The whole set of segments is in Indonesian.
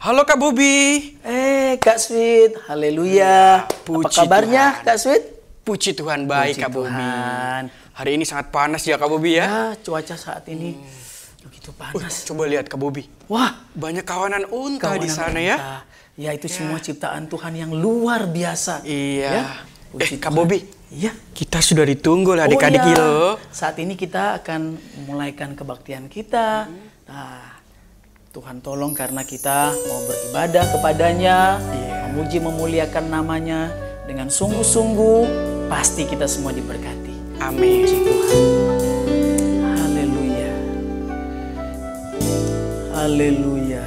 Halo Kak Bobi. Kak Sweet, haleluya. Apa kabarnya Tuhan. Kak Sweet? Puji Tuhan baik Puji Kak Bobi. Tuhan. Hari ini sangat panas ya Kak Bobi ya. Ya, cuaca saat ini begitu panas. Coba lihat Kak Bobi. Wah, Banyak kawanan unta di kawanan sana ya. unta. Ya, itu semua ciptaan Tuhan yang luar biasa. Iya. Ya, puji Kak Tuhan. Bobi, Iya. kita sudah ditunggu lah adik-adik iya. loh. Saat ini kita akan memulaikan kebaktian kita. Nah, Tuhan tolong karena kita mau beribadah kepadanya, memuji memuliakan namanya dengan sungguh-sungguh, pasti kita semua diberkati. Amin. Puji Tuhan. Haleluya. Haleluya.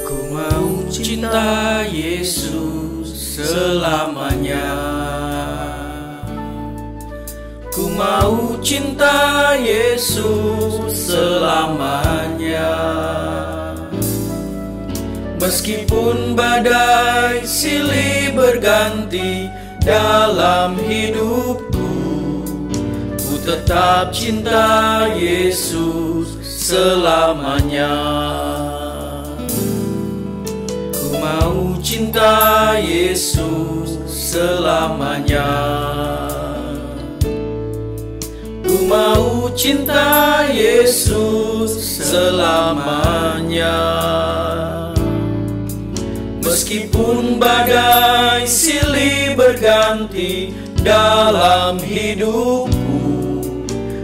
Ku mau cinta Yesus selamanya. Ku mau cinta Yesus selamanya. Meskipun badai silih berganti dalam hidupku, ku tetap cinta Yesus selamanya. Ku mau cinta Yesus selamanya. Ku mau cinta Yesus selamanya. Meskipun badai silih berganti dalam hidupku,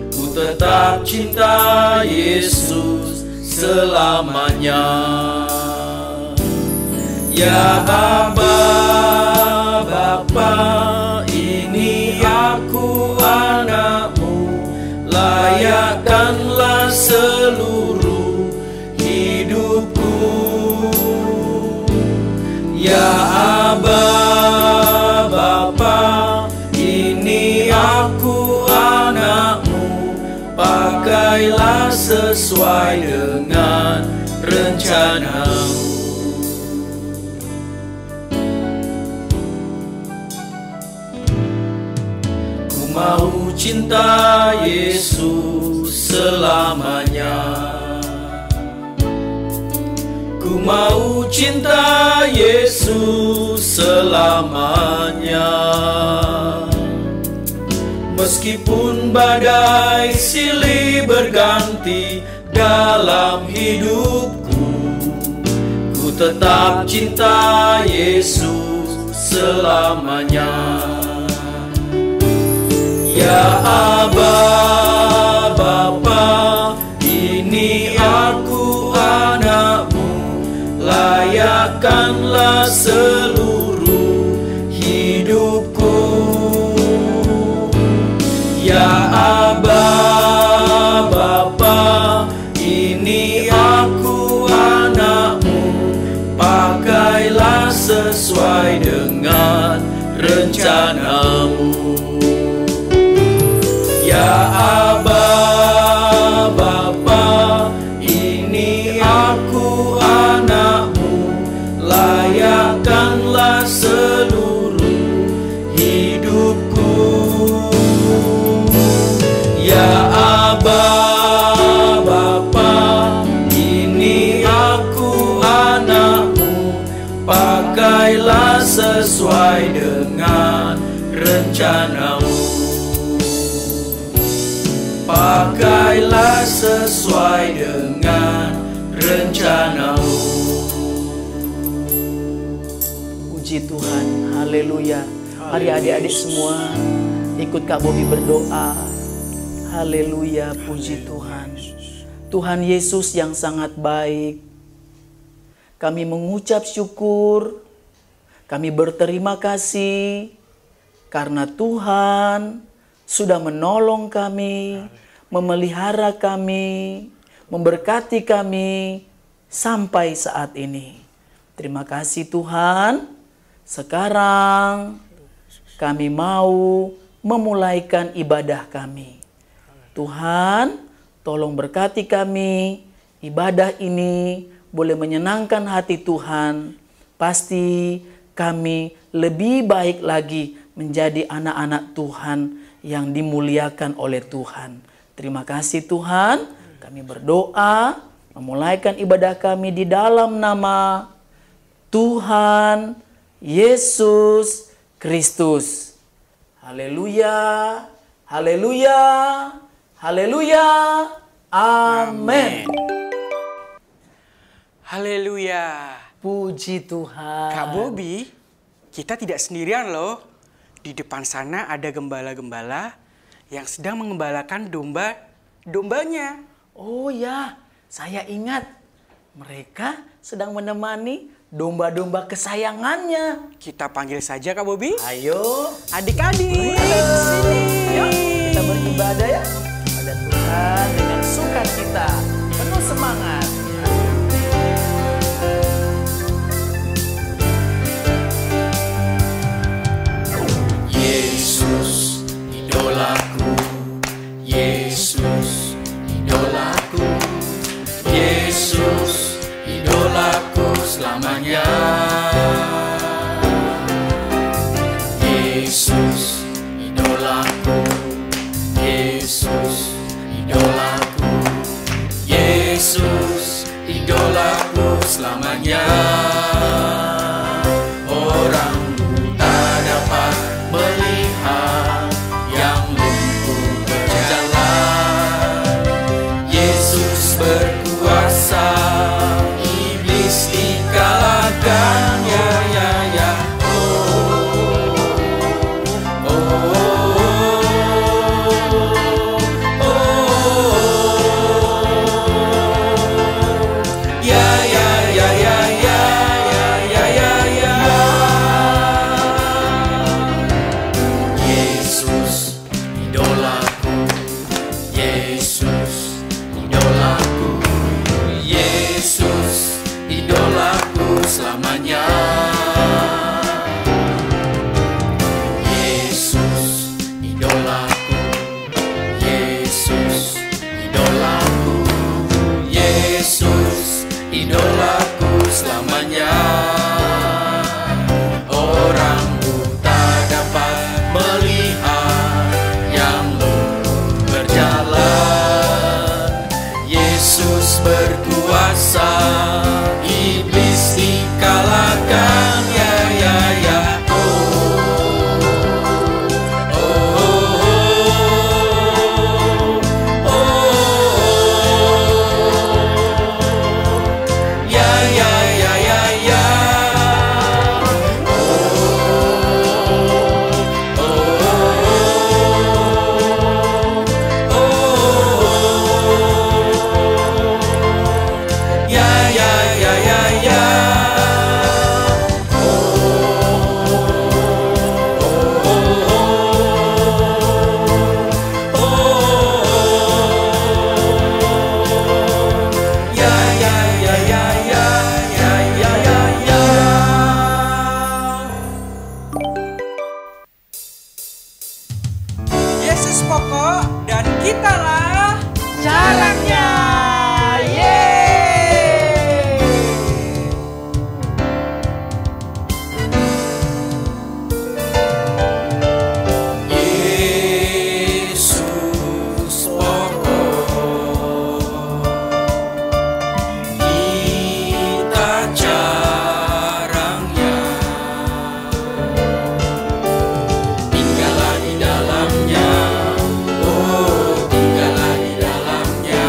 ku tetap cinta Yesus selamanya. Ya Aba, Bapa, ini aku anakmu, layakkanlah seluruh hidupku. Ya Aba, Bapa, ini aku anakmu, pakailah sesuai dengan rencanamu. Ku mau cinta Yesus selamanya. Ku mau cinta Yesus selamanya. Meskipun badai silih berganti dalam hidupku, ku tetap cinta Yesus selamanya. Ya Aba, Bapa, ini aku anakmu, layakkanlah seluruh hidupku. Ya Aba, Bapa, ini aku anakmu, pakailah sesuai dengan rencanamu. Ya Aba, Bapa, ini aku anakmu, layakkanlah seluruh hidupku. Ya Aba, Bapa, ini aku anakmu, pakailah sesuai dengan rencanamu. Pakailah sesuai dengan rencanamu. Puji Tuhan, haleluya. Mari adik-adik semua ikut Kak Bobi berdoa. Haleluya, puji Tuhan. Tuhan Yesus yang sangat baik, kami mengucap syukur, kami berterima kasih karena Tuhan sudah menolong kami, memelihara kami, memberkati kami sampai saat ini. Terima kasih Tuhan. Sekarang kami mau memulaikan ibadah kami. Tuhan, tolong berkati kami. Ibadah ini boleh menyenangkan hati Tuhan. Pasti kami lebih baik lagi menjadi anak-anak Tuhan yang dimuliakan oleh Tuhan. Terima kasih Tuhan. Kami berdoa memulaikan ibadah kami di dalam nama Tuhan Yesus Kristus. Haleluya, haleluya, haleluya, amin. Haleluya. Puji Tuhan. Kak Bobi, kita tidak sendirian loh. Di depan sana ada gembala-gembala yang sedang mengembalakan dombanya. Oh ya, saya ingat. Mereka sedang menemani domba-domba kesayangannya. Kita panggil saja Kak Bobi. Ayo, Adik-adik, sini. sini. Yuk, kita beribadah ya pada Tuhan dengan sukacita, penuh semangat. Yesus, idolaku. Yesus, idolaku. Yesus, idolaku selamanya. Yesus, idolaku. Yesus, idolaku. Yesus, idolaku selamanya. Orang buta dapat melihat, yang lumpuh berjalan. Yesus berkuasa, iblis dikalahkan. Ya, ya, ya. Oh, oh, oh, oh. Ya, ya, ya, ya, ya, ya, ya, ya, ya. Yesus, idolaku. Yesus, idolaku. Yesus, idolaku selamanya. Yesus, idolaku. Yesus, idolaku. Yesus, idolaku selamanya. Orang buta dapat melihat, yang lumpuh berjalan. Yesus berkuasa, iblis dikalahkan. Ya, ya, ya. Oh, oh, oh, oh, oh. Ya, ya, ya, ya, ya. Oh, oh, oh, oh. Ya, ya, ya, ya, ya. Ya, ya, ya, ya, ya, ya, ya, ya, ya. Yesus pokok dan kitalah Caranya, yeay! Yesus pokok, kita caranya, tinggallah di dalamnya. Oh, tinggallah di dalamnya.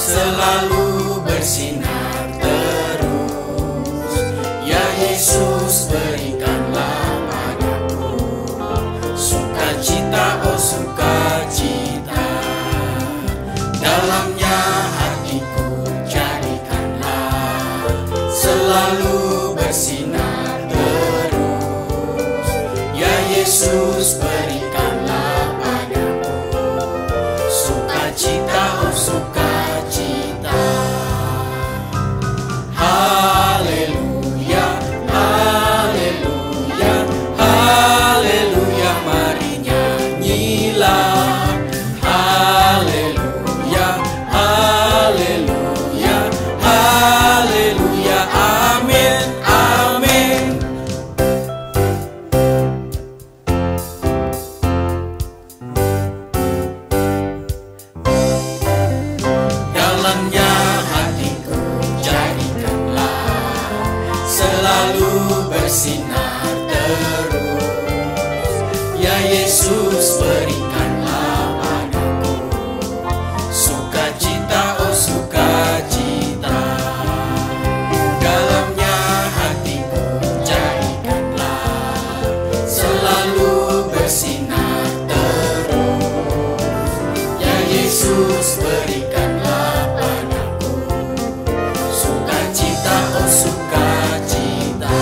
selalu bersinar terus. Ya Yesus, berikanlah padaku sukacita, oh sukacita. Dalamnya hatiku jadikanlah selalu bersinar terus. Ya Yesus, berikanlah padaku sukacita, oh sukacita. Haleluya, haleluya, haleluya, mari nyanyilah. Haleluya, haleluya, haleluya, amin, amin. Dalamnya hatiku jadikanlah selalu bersinar terus. Ya Yesus, berikanlah padaku sukacita, oh sukacita. Dalamnya hatiku jadikanlah selalu bersinar terus. Ya Yesus, berikanlah padaku sukacita, oh sukacita.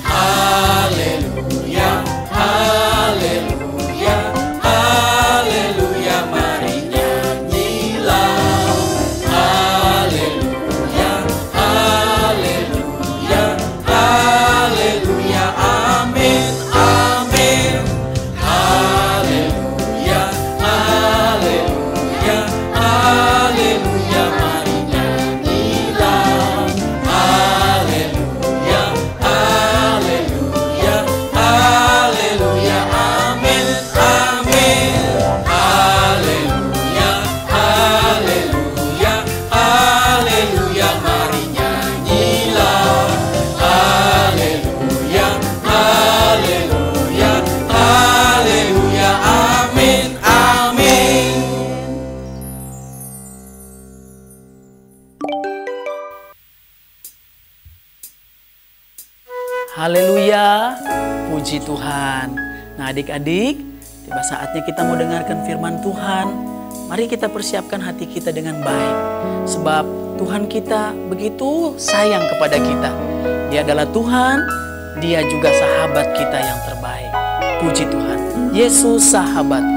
Haleluya, haleluya, haleluya, mari nyanyilah. Haleluya, haleluya, haleluya, amin, amin. Haleluya, haleluya, haleluya, mari nyanyilah. Haleluya, haleluya, haleluya, amin, amin. Haleluya, haleluya, haleluya, mari nyanyilah. Haleluya, haleluya, haleluya, amin, amin. Haleluya, puji Tuhan. Nah adik-adik, tiba saatnya kita mau dengarkan firman Tuhan. Mari kita persiapkan hati kita dengan baik. Sebab Tuhan kita begitu sayang kepada kita. Dia adalah Tuhan, Dia juga sahabat kita yang terbaik. Puji Tuhan, Yesus sahabatku.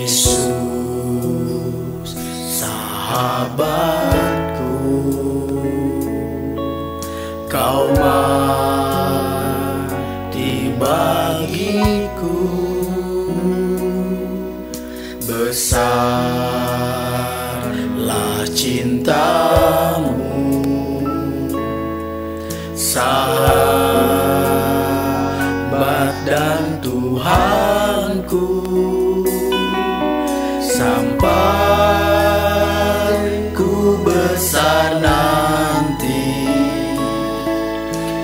Yesus sahabatku, kau mati bagiku. Besarlah cintamu, sahabat dan Tuhanku. Sampai ku besar nanti,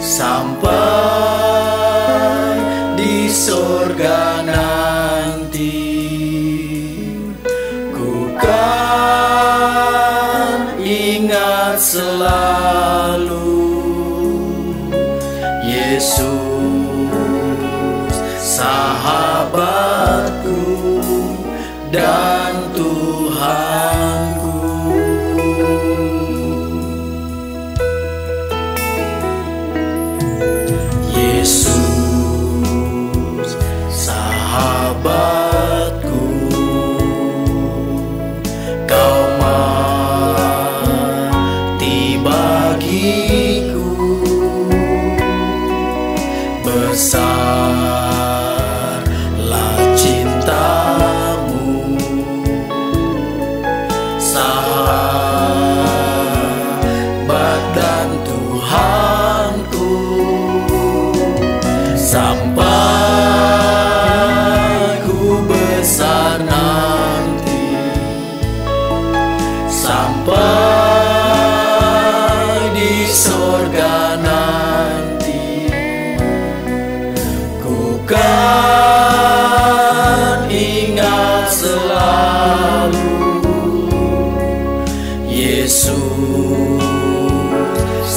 sampai di sorga nanti, ku kan ingat selalu Yesus sahabatku dan Tuhanku. Yesus sahabatku, kau mati bagiku. Besarlah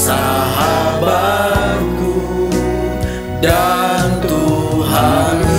sahabatku dan Tuhanku.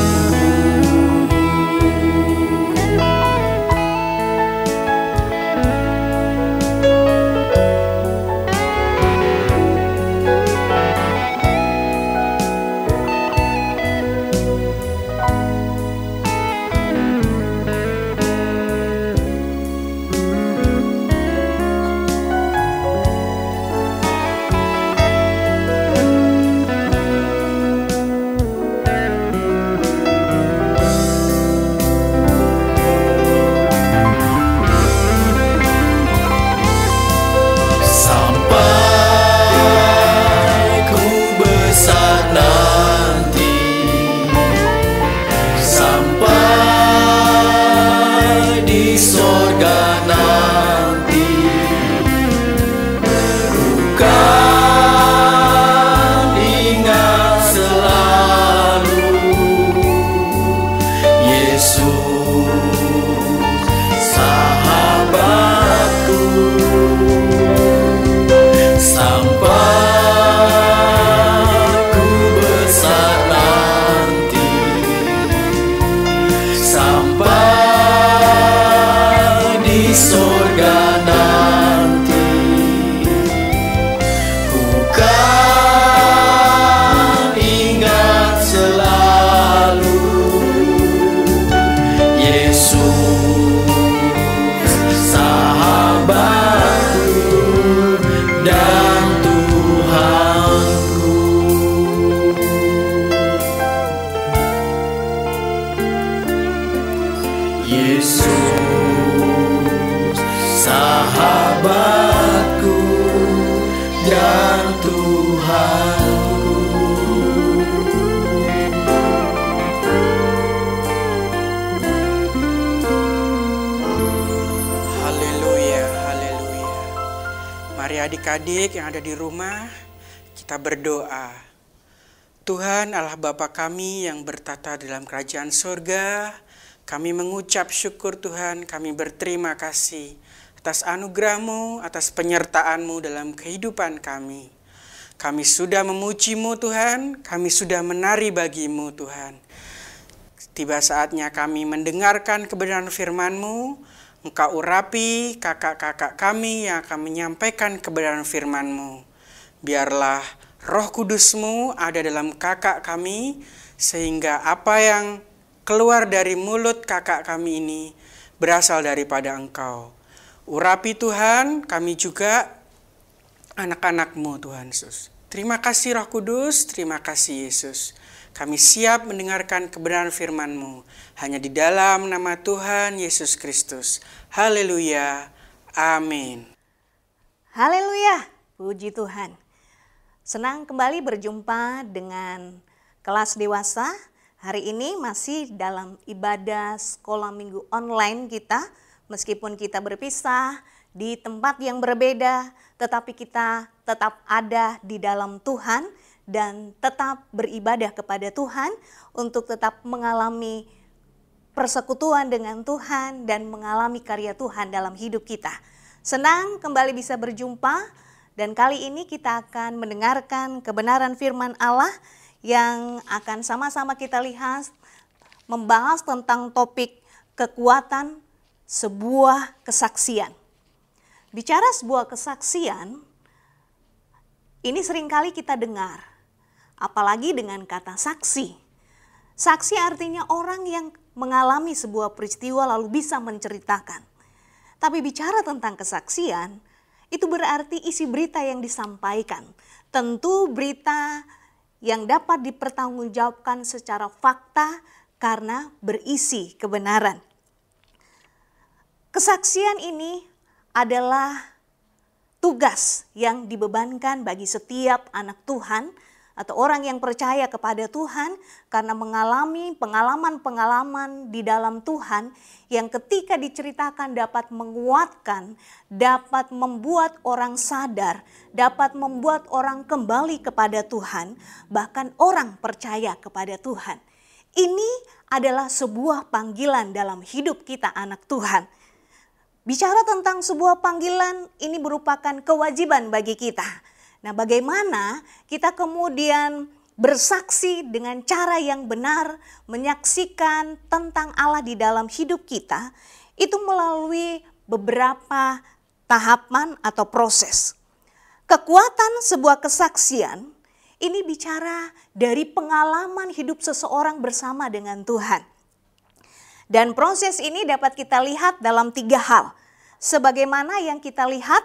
Sahabatku dan Tuhanku. Haleluya, haleluya. Mari adik-adik yang ada di rumah, kita berdoa. Tuhan Allah Bapa kami yang bertata dalam kerajaan surga, kami mengucap syukur Tuhan, kami berterima kasih atas anugerah-Mu, atas penyertaan-Mu dalam kehidupan kami. Kami sudah memuji-Mu Tuhan, kami sudah menari bagi-Mu Tuhan. Tiba saatnya kami mendengarkan kebenaran firman-Mu, Engkau urapi kakak-kakak kami yang akan menyampaikan kebenaran firman-Mu. Biarlah Roh Kudus-Mu ada dalam kakak kami, sehingga apa yang keluar dari mulut kakak kami ini berasal daripada Engkau. Urapi Tuhan, kami juga anak-anak-Mu Tuhan Yesus. Terima kasih Roh Kudus, terima kasih Yesus. Kami siap mendengarkan kebenaran firman-Mu. Hanya di dalam nama Tuhan Yesus Kristus. Haleluya, amin. Haleluya, puji Tuhan. Senang kembali berjumpa dengan kelas dewasa. Hari ini masih dalam ibadah sekolah minggu online kita. Meskipun kita berpisah di tempat yang berbeda, tetapi kita tetap ada di dalam Tuhan dan tetap beribadah kepada Tuhan untuk tetap mengalami persekutuan dengan Tuhan dan mengalami karya Tuhan dalam hidup kita. Senang kembali bisa berjumpa dan kali ini kita akan mendengarkan kebenaran firman Allah yang akan sama-sama kita lihat membahas tentang topik kekuatan sebuah kesaksian. Bicara sebuah kesaksian, ini seringkali kita dengar, apalagi dengan kata saksi. Saksi artinya orang yang mengalami sebuah peristiwa lalu bisa menceritakan. Tapi bicara tentang kesaksian, itu berarti isi berita yang disampaikan. Tentu berita yang dapat dipertanggungjawabkan secara fakta karena berisi kebenaran. Kesaksian ini adalah tugas yang dibebankan bagi setiap anak Tuhan atau orang yang percaya kepada Tuhan karena mengalami pengalaman-pengalaman di dalam Tuhan yang ketika diceritakan dapat menguatkan, dapat membuat orang sadar, dapat membuat orang kembali kepada Tuhan, bahkan orang percaya kepada Tuhan. Ini adalah sebuah panggilan dalam hidup kita anak Tuhan. Bicara tentang sebuah panggilan, ini merupakan kewajiban bagi kita. Nah, bagaimana kita kemudian bersaksi dengan cara yang benar, menyaksikan tentang Allah di dalam hidup kita, itu melalui beberapa tahapan atau proses. Kekuatan sebuah kesaksian ini bicara dari pengalaman hidup seseorang bersama dengan Tuhan. Dan proses ini dapat kita lihat dalam 3 hal. Sebagaimana yang kita lihat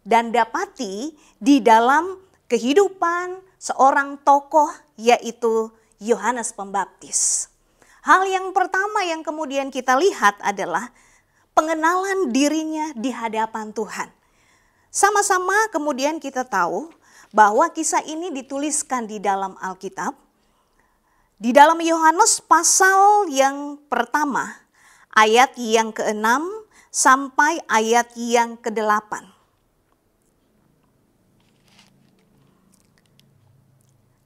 dan dapati di dalam kehidupan seorang tokoh, yaitu Yohanes Pembaptis. Hal yang pertama yang kemudian kita lihat adalah pengenalan dirinya di hadapan Tuhan. Sama-sama kemudian kita tahu bahwa kisah ini dituliskan di dalam Alkitab. Di dalam Yohanes pasal yang pertama, ayat yang ke-6 sampai ayat yang ke-8.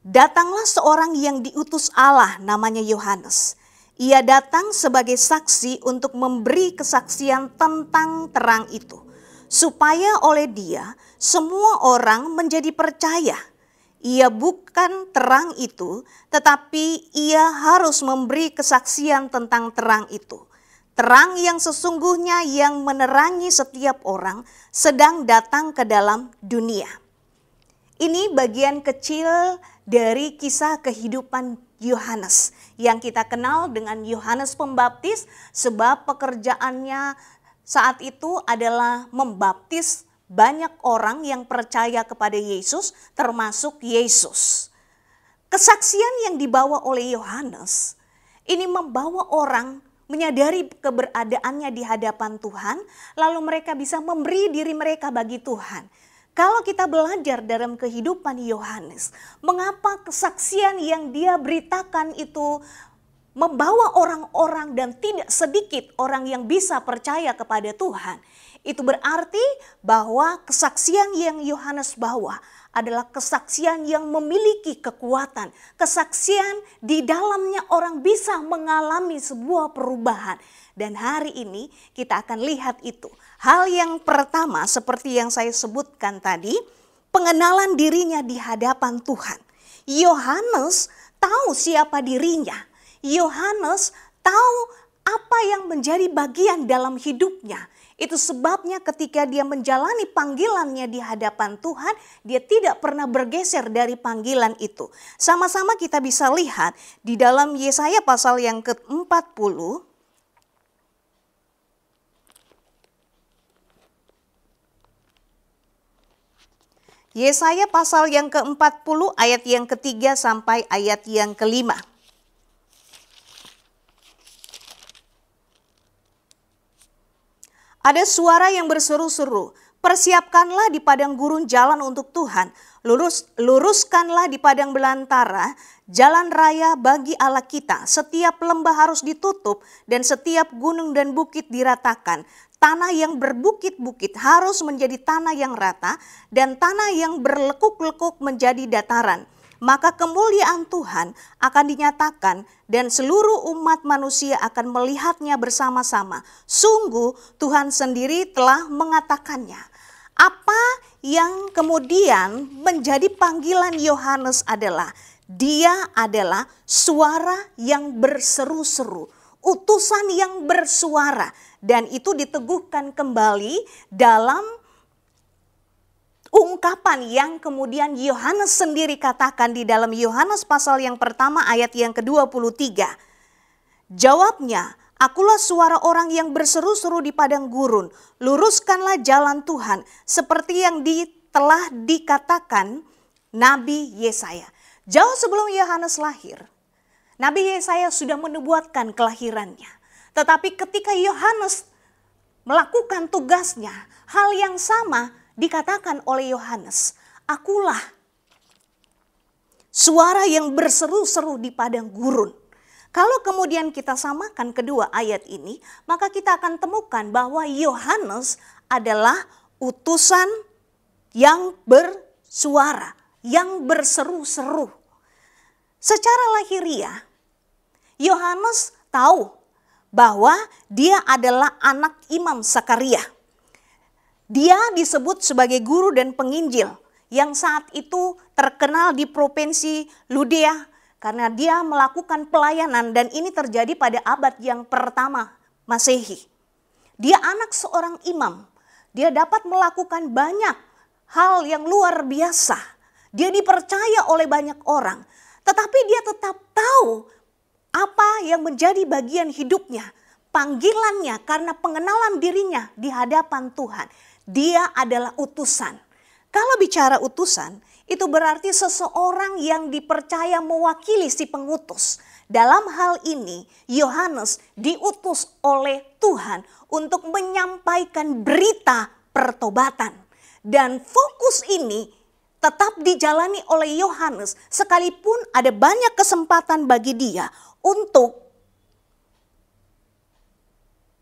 Datanglah seorang yang diutus Allah, namanya Yohanes. Ia datang sebagai saksi untuk memberi kesaksian tentang terang itu, supaya oleh dia semua orang menjadi percaya. Ia bukan terang itu, tetapi ia harus memberi kesaksian tentang terang itu. Terang yang sesungguhnya yang menerangi setiap orang sedang datang ke dalam dunia. Ini bagian kecil dari kisah kehidupan Yohanes yang kita kenal dengan Yohanes Pembaptis, sebab pekerjaannya saat itu adalah membaptis banyak orang yang percaya kepada Yesus, termasuk Yesus. Kesaksian yang dibawa oleh Yohanes ini membawa orang menyadari keberadaannya di hadapan Tuhan, lalu mereka bisa memberi diri mereka bagi Tuhan. Kalau kita belajar dalam kehidupan Yohanes, mengapa kesaksian yang dia beritakan itu membawa orang-orang dan tidak sedikit orang yang bisa percaya kepada Tuhan. Itu berarti bahwa kesaksian yang Yohanes bawa adalah kesaksian yang memiliki kekuatan. Kesaksian di dalamnya orang bisa mengalami sebuah perubahan. Dan hari ini kita akan lihat itu. Hal yang pertama seperti yang saya sebutkan tadi, pengenalan dirinya di hadapan Tuhan. Yohanes tahu siapa dirinya. Yohanes tahu apa yang menjadi bagian dalam hidupnya. Itu sebabnya ketika dia menjalani panggilannya di hadapan Tuhan, dia tidak pernah bergeser dari panggilan itu. Sama-sama kita bisa lihat di dalam Yesaya pasal yang ke-40. Yesaya pasal yang ke-40 ayat yang ke-3 sampai ayat yang ke-5. Ada suara yang berseru-seru, persiapkanlah di padang gurun jalan untuk Tuhan, luruskanlah di padang belantara jalan raya bagi Allah kita. Setiap lembah harus ditutup dan setiap gunung dan bukit diratakan. Tanah yang berbukit-bukit harus menjadi tanah yang rata dan tanah yang berlekuk-lekuk menjadi dataran. Maka kemuliaan Tuhan akan dinyatakan dan seluruh umat manusia akan melihatnya bersama-sama. Sungguh Tuhan sendiri telah mengatakannya. Apa yang kemudian menjadi panggilan Yohanes adalah dia adalah suara yang berseru-seru, utusan yang bersuara. Dan itu diteguhkan kembali dalam ungkapan yang kemudian Yohanes sendiri katakan di dalam Yohanes pasal yang pertama ayat yang ke-23. Jawabnya, akulah suara orang yang berseru-seru di padang gurun, luruskanlah jalan Tuhan seperti yang telah dikatakan Nabi Yesaya. Jauh sebelum Yohanes lahir, Nabi Yesaya sudah menubuatkan kelahirannya. Tetapi ketika Yohanes melakukan tugasnya, hal yang sama dikatakan oleh Yohanes. Akulah suara yang berseru-seru di padang gurun. Kalau kemudian kita samakan kedua ayat ini, maka kita akan temukan bahwa Yohanes adalah utusan yang bersuara, yang berseru-seru. Secara lahiriah, Yohanes tahu bahwa dia adalah anak Imam Sakaria. Dia disebut sebagai guru dan penginjil yang saat itu terkenal di provinsi Yudea karena dia melakukan pelayanan, dan ini terjadi pada abad yang pertama Masehi. Dia anak seorang imam. Dia dapat melakukan banyak hal yang luar biasa. Dia dipercaya oleh banyak orang, tetapi dia tetap tahu apa yang menjadi bagian hidupnya, panggilannya, karena pengenalan dirinya di hadapan Tuhan. Dia adalah utusan. Kalau bicara utusan, itu berarti seseorang yang dipercaya mewakili si pengutus. Dalam hal ini, Yohanes diutus oleh Tuhan untuk menyampaikan berita pertobatan. Dan fokus ini tetap dijalani oleh Yohanes, sekalipun ada banyak kesempatan bagi dia untuk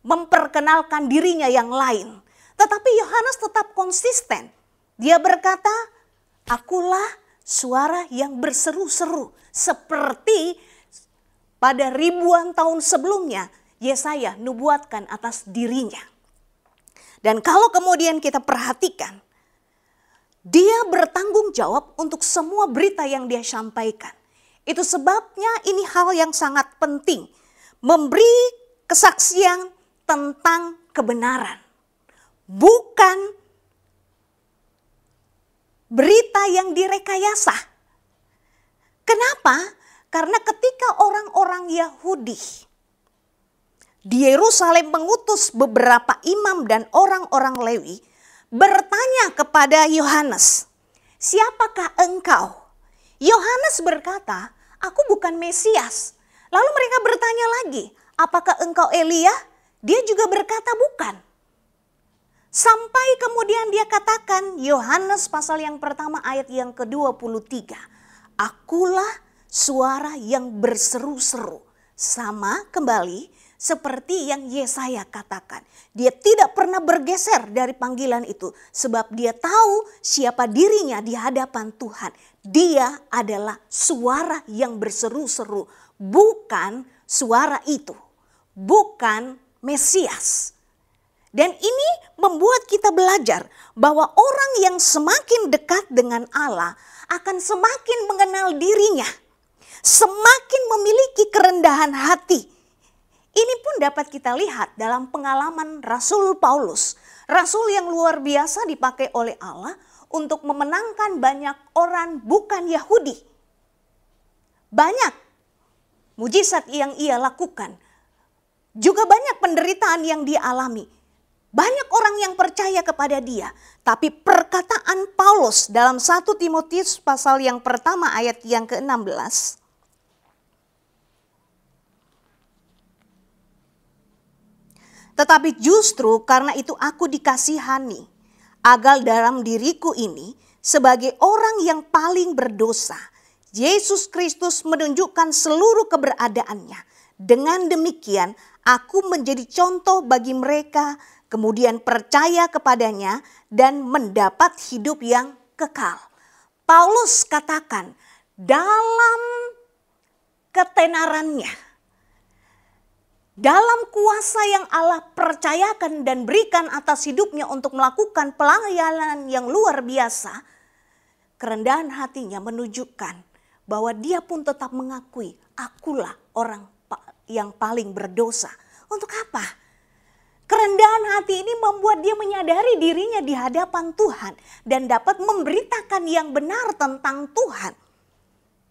memperkenalkan dirinya yang lain. Tetapi Yohanes tetap konsisten. Dia berkata, akulah suara yang berseru-seru, seperti pada ribuan tahun sebelumnya Yesaya nubuatkan atas dirinya. Dan kalau kemudian kita perhatikan, dia bertanggung jawab untuk semua berita yang dia sampaikan. Itu sebabnya ini hal yang sangat penting, memberi kesaksian tentang kebenaran, bukan berita yang direkayasa. Kenapa? Karena ketika orang-orang Yahudi di Yerusalem mengutus beberapa imam dan orang-orang Lewi bertanya kepada Yohanes, "Siapakah engkau?" Yohanes berkata, "Aku bukan Mesias." Lalu mereka bertanya lagi, "Apakah engkau Elia?" Dia juga berkata, "Bukan." Sampai kemudian dia katakan, Yohanes pasal yang pertama ayat yang ke-23. Akulah suara yang berseru-seru. Sama kembali seperti yang Yesaya katakan. Dia tidak pernah bergeser dari panggilan itu. Sebab dia tahu siapa dirinya di hadapan Tuhan. Dia adalah suara yang berseru-seru. Bukan suara itu. Bukan Mesias. Dan ini membuat kita belajar bahwa orang yang semakin dekat dengan Allah akan semakin mengenal dirinya, semakin memiliki kerendahan hati. Ini pun dapat kita lihat dalam pengalaman Rasul Paulus, rasul yang luar biasa dipakai oleh Allah untuk memenangkan banyak orang bukan Yahudi. Banyak mujizat yang ia lakukan, juga banyak penderitaan yang dia alami. Banyak orang yang percaya kepada dia. Tapi perkataan Paulus dalam 1 Timotius pasal yang pertama ayat yang ke-16. Tetapi justru karena itu aku dikasihani, agar dalam diriku ini sebagai orang yang paling berdosa, Yesus Kristus menunjukkan seluruh keberadaannya. Dengan demikian aku menjadi contoh bagi mereka, kemudian percaya kepadanya dan mendapat hidup yang kekal. Paulus katakan dalam ketenarannya, dalam kuasa yang Allah percayakan dan berikan atas hidupnya untuk melakukan pelayanan yang luar biasa, kerendahan hatinya menunjukkan bahwa dia pun tetap mengakui, akulah orang yang paling berdosa. Untuk apa? Kerendahan hati ini membuat dia menyadari dirinya di hadapan Tuhan dan dapat memberitakan yang benar tentang Tuhan.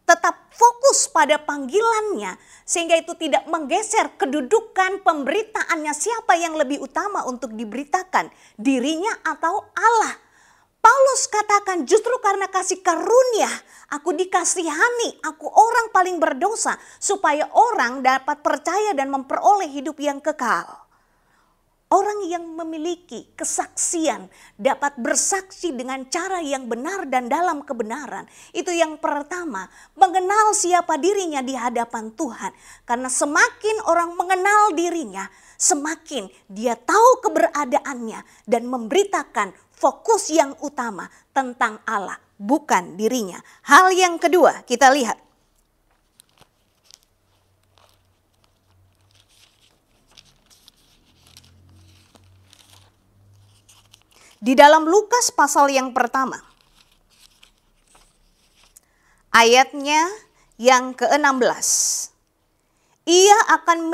Tetap fokus pada panggilannya sehingga itu tidak menggeser kedudukan pemberitaannya, siapa yang lebih utama untuk diberitakan, dirinya atau Allah. Paulus katakan justru karena kasih karunia aku dikasihani, aku orang paling berdosa supaya orang dapat percaya dan memperoleh hidup yang kekal. Orang yang memiliki kesaksian dapat bersaksi dengan cara yang benar dan dalam kebenaran. Itu yang pertama, mengenal siapa dirinya di hadapan Tuhan. Karena semakin orang mengenal dirinya, semakin dia tahu keberadaannya dan memberitakan fokus yang utama tentang Allah, bukan dirinya. Hal yang kedua kita lihat. Di dalam Lukas pasal yang pertama, ayatnya yang ke-16. Ia akan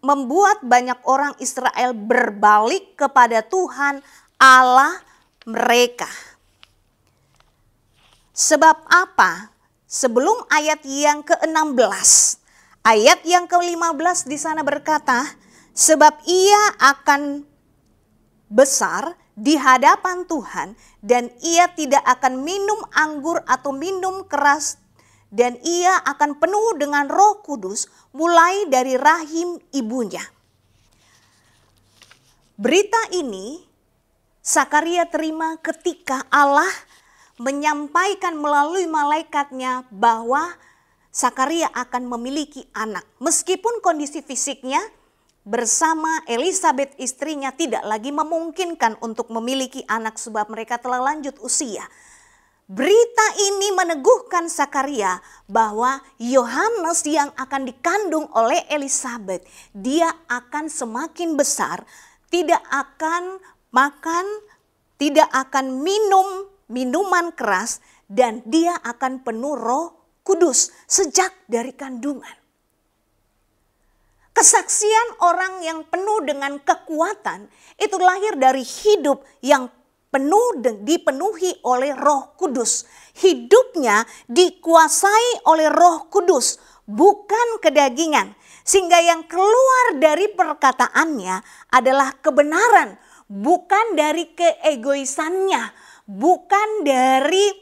membuat banyak orang Israel berbalik kepada Tuhan Allah mereka. Sebab apa? Sebelum ayat yang ke-16, ayat yang ke-15 di sana berkata, sebab ia akan besar di hadapan Tuhan dan ia tidak akan minum anggur atau minum keras dan ia akan penuh dengan Roh Kudus mulai dari rahim ibunya. Berita ini Sakaria terima ketika Allah menyampaikan melalui malaikatnya bahwa Sakaria akan memiliki anak. Meskipun kondisi fisiknya bersama Elisabeth istrinya tidak lagi memungkinkan untuk memiliki anak sebab mereka telah lanjut usia. Berita ini meneguhkan Sakaria bahwa Yohanes yang akan dikandung oleh Elisabeth, dia akan semakin besar, tidak akan makan, tidak akan minum minuman keras, dan dia akan penuh Roh Kudus sejak dari kandungan. Kesaksian orang yang penuh dengan kekuatan itu lahir dari hidup yang dipenuhi oleh Roh Kudus. Hidupnya dikuasai oleh Roh Kudus, bukan kedagingan. Sehingga yang keluar dari perkataannya adalah kebenaran, bukan dari keegoisannya, bukan dari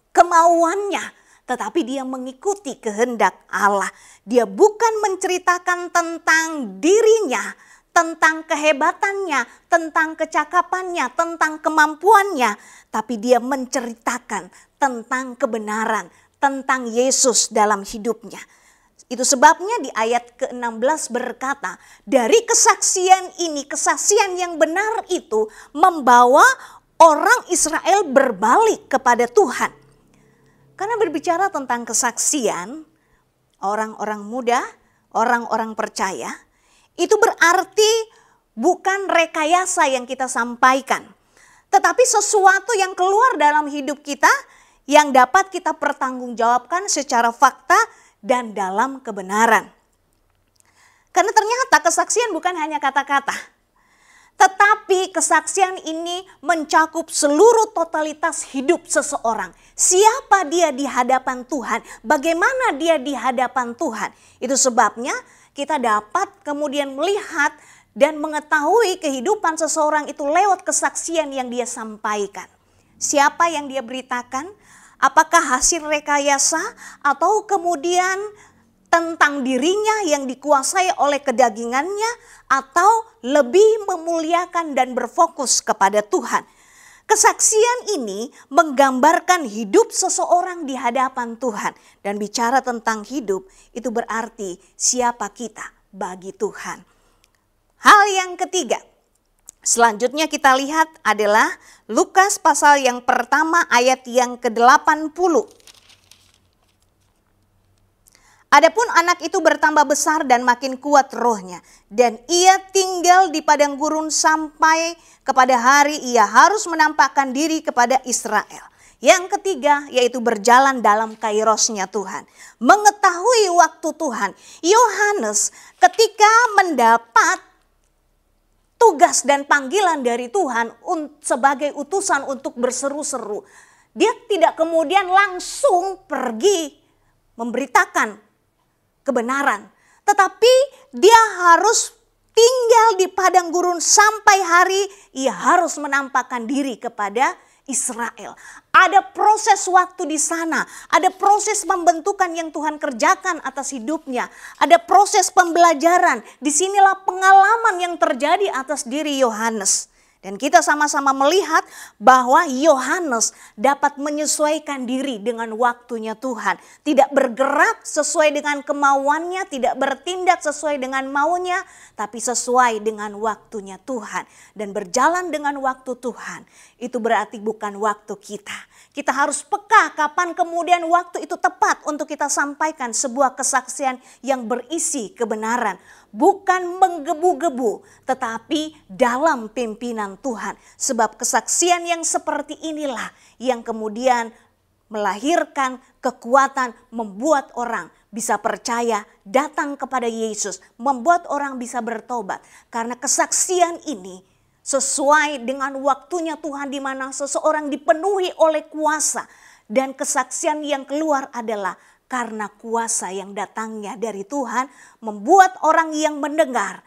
kemauannya. Tetapi dia mengikuti kehendak Allah. Dia bukan menceritakan tentang dirinya, tentang kehebatannya, tentang kecakapannya, tentang kemampuannya. Tapi dia menceritakan tentang kebenaran, tentang Yesus dalam hidupnya. Itu sebabnya di ayat ke-16 berkata, dari kesaksian ini, kesaksian yang benar itu membawa orang Israel berbalik kepada Tuhan. Karena berbicara tentang kesaksian, orang-orang muda, orang-orang percaya, itu berarti bukan rekayasa yang kita sampaikan. Tetapi sesuatu yang keluar dalam hidup kita yang dapat kita pertanggungjawabkan secara fakta dan dalam kebenaran. Karena ternyata kesaksian bukan hanya kata-kata. Tetapi kesaksian ini mencakup seluruh totalitas hidup seseorang. Siapa dia di hadapan Tuhan, bagaimana dia di hadapan Tuhan. Itu sebabnya kita dapat kemudian melihat dan mengetahui kehidupan seseorang itu lewat kesaksian yang dia sampaikan. Siapa yang dia beritakan, apakah hasil rekayasa atau kemudian tentang dirinya yang dikuasai oleh kedagingannya atau lebih memuliakan dan berfokus kepada Tuhan. Kesaksian ini menggambarkan hidup seseorang di hadapan Tuhan. Dan bicara tentang hidup itu berarti siapa kita bagi Tuhan. Hal yang ketiga, selanjutnya kita lihat adalah Lukas pasal yang pertama ayat yang ke-80. Adapun anak itu bertambah besar dan makin kuat rohnya. Dan ia tinggal di padang gurun sampai kepada hari ia harus menampakkan diri kepada Israel. Yang ketiga yaitu berjalan dalam kairosnya Tuhan. Mengetahui waktu Tuhan. Yohanes ketika mendapat tugas dan panggilan dari Tuhan sebagai utusan untuk berseru-seru. Dia tidak kemudian langsung pergi memberitakan kebenaran. Tetapi dia harus tinggal di padang gurun sampai hari ia harus menampakkan diri kepada Israel. Ada proses waktu di sana, ada proses pembentukan yang Tuhan kerjakan atas hidupnya, ada proses pembelajaran. Disinilah pengalaman yang terjadi atas diri Yohanes. Dan kita sama-sama melihat bahwa Yohanes dapat menyesuaikan diri dengan waktunya Tuhan. Tidak bergerak sesuai dengan kemauannya, tidak bertindak sesuai dengan maunya, tapi sesuai dengan waktunya Tuhan. Dan berjalan dengan waktu Tuhan, itu berarti bukan waktu kita. Kita harus peka kapan kemudian waktu itu tepat untuk kita sampaikan sebuah kesaksian yang berisi kebenaran. bukan menggebu-gebu, tetapi dalam pimpinan Tuhan. Sebab kesaksian yang seperti inilah yang kemudian melahirkan kekuatan, membuat orang bisa percaya, datang kepada Yesus, membuat orang bisa bertobat. Karena kesaksian ini sesuai dengan waktunya Tuhan, di mana seseorang dipenuhi oleh kuasa. Dan kesaksian yang keluar adalah karena kuasa yang datangnya dari Tuhan, membuat orang yang mendengar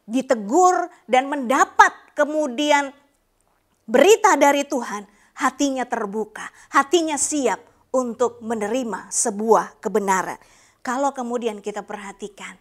ditegur dan mendapat kemudian berita dari Tuhan, hatinya terbuka, hatinya siap untuk menerima sebuah kebenaran. Kalau kemudian kita perhatikan,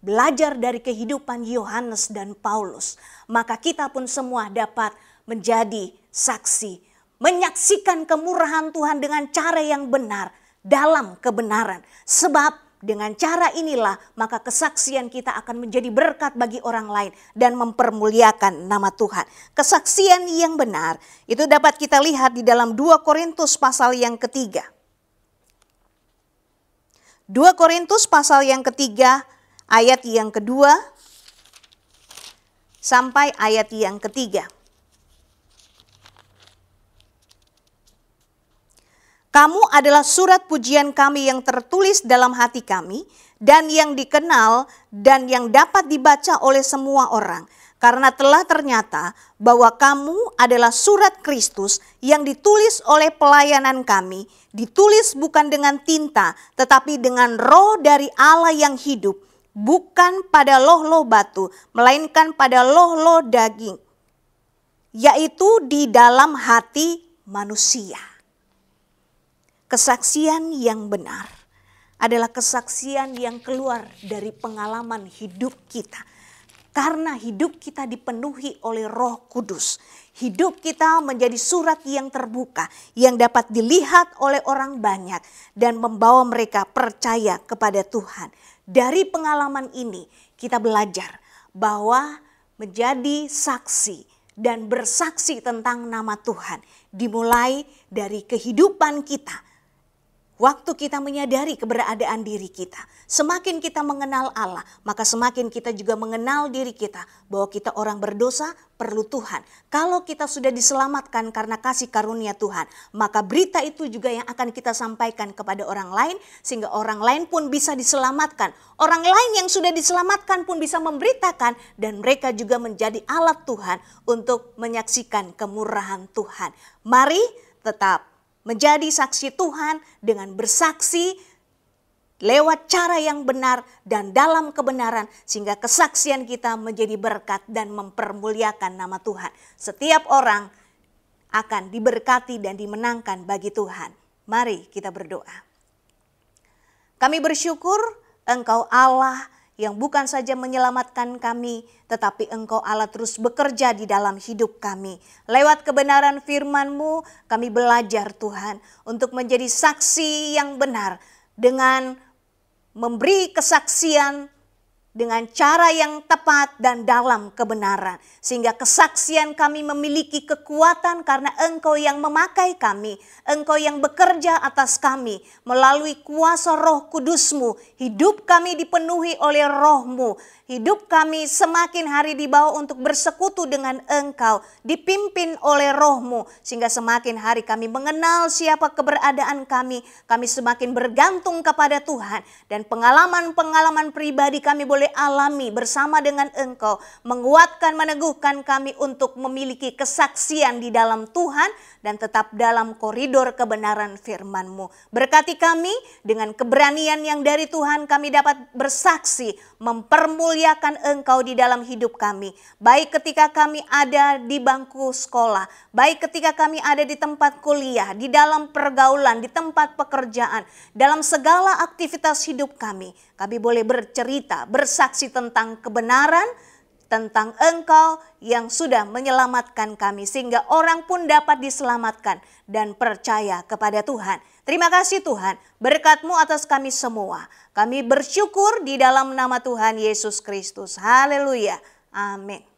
belajar dari kehidupan Yohanes dan Paulus, maka kita pun semua dapat menjadi saksi, menyaksikan kemurahan Tuhan dengan cara yang benar, dalam kebenaran. Sebab dengan cara inilah maka kesaksian kita akan menjadi berkat bagi orang lain dan mempermuliakan nama Tuhan. Kesaksian yang benar itu dapat kita lihat di dalam 2 Korintus pasal yang ketiga. 2 Korintus pasal yang ketiga ayat yang kedua sampai ayat yang ketiga. Kamu adalah surat pujian kami yang tertulis dalam hati kami dan yang dikenal dan yang dapat dibaca oleh semua orang. Karena telah ternyata bahwa kamu adalah surat Kristus yang ditulis oleh pelayanan kami, ditulis bukan dengan tinta tetapi dengan roh dari Allah yang hidup, bukan pada loh-loh batu, melainkan pada loh-loh daging, yaitu di dalam hati manusia. Kesaksian yang benar adalah kesaksian yang keluar dari pengalaman hidup kita. Karena hidup kita dipenuhi oleh Roh Kudus. Hidup kita menjadi surat yang terbuka, yang dapat dilihat oleh orang banyak dan membawa mereka percaya kepada Tuhan. Dari pengalaman ini kita belajar bahwa menjadi saksi dan bersaksi tentang nama Tuhan dimulai dari kehidupan kita. Waktu kita menyadari keberadaan diri kita, semakin kita mengenal Allah, maka semakin kita juga mengenal diri kita bahwa kita orang berdosa, perlu Tuhan. Kalau kita sudah diselamatkan karena kasih karunia Tuhan, maka berita itu juga yang akan kita sampaikan kepada orang lain, sehingga orang lain pun bisa diselamatkan. Orang lain yang sudah diselamatkan pun bisa memberitakan, dan mereka juga menjadi alat Tuhan untuk menyaksikan kemurahan Tuhan. Mari tetap menjadi saksi Tuhan dengan bersaksi lewat cara yang benar dan dalam kebenaran, sehingga kesaksian kita menjadi berkat dan mempermuliakan nama Tuhan. Setiap orang akan diberkati dan dimenangkan bagi Tuhan. Mari kita berdoa. Kami bersyukur Engkau Allah yang bukan saja menyelamatkan kami, tetapi Engkau Allah terus bekerja di dalam hidup kami. Lewat kebenaran firman-Mu, kami belajar Tuhan untuk menjadi saksi yang benar dengan memberi kesaksian dengan cara yang tepat dan dalam kebenaran. Sehingga kesaksian kami memiliki kekuatan karena Engkau yang memakai kami. Engkau yang bekerja atas kami melalui kuasa Roh Kudus-Mu. Hidup kami dipenuhi oleh Roh-Mu. Hidup kami semakin hari dibawa untuk bersekutu dengan Engkau. Dipimpin oleh Roh-Mu. Sehingga semakin hari kami mengenal siapa keberadaan kami. Kami semakin bergantung kepada Tuhan. Dan pengalaman-pengalaman pribadi kami boleh alami bersama dengan Engkau, menguatkan, meneguhkan kami untuk memiliki kesaksian di dalam Tuhan dan tetap dalam koridor kebenaran firman-Mu. Berkati kami dengan keberanian yang dari Tuhan, kami dapat bersaksi, mempermuliakan Engkau di dalam hidup kami. Baik ketika kami ada di bangku sekolah, baik ketika kami ada di tempat kuliah, di dalam pergaulan, di tempat pekerjaan, dalam segala aktivitas hidup kami boleh bercerita, bersaksi tentang kebenaran, tentang Engkau yang sudah menyelamatkan kami, sehingga orang pun dapat diselamatkan dan percaya kepada Tuhan. Terima kasih Tuhan, berkat-Mu atas kami semua. Kami bersyukur di dalam nama Tuhan Yesus Kristus. Haleluya. Amin.